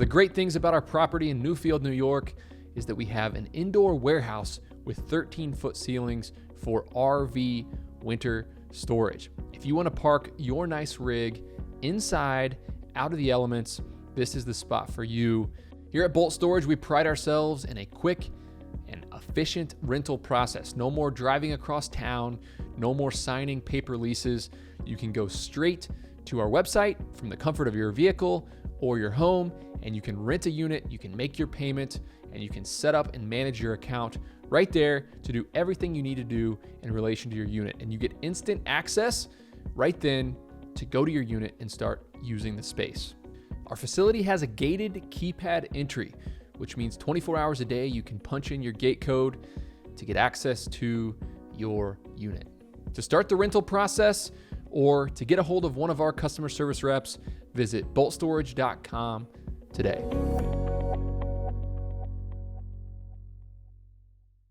the great things about our property in Newfield, New York is that we have an indoor warehouse with 13-foot ceilings for RV winter storage. If you want to park your nice rig inside, out of the elements, this is the spot for you. Here at Bolt Storage, we pride ourselves in a quick and efficient rental process. No more driving across town, no more signing paper leases. You can go straight to our website from the comfort of your vehicle or your home, and you can rent a unit, you can make your payment, and you can set up and manage your account right there to do everything you need to do in relation to your unit. And you get instant access right then to go to your unit and start using the space. Our facility has a gated keypad entry, which means 24 hours a day you can punch in your gate code to get access to your unit. To start the rental process or to get a hold of one of our customer service reps, visit boltstorage.com today.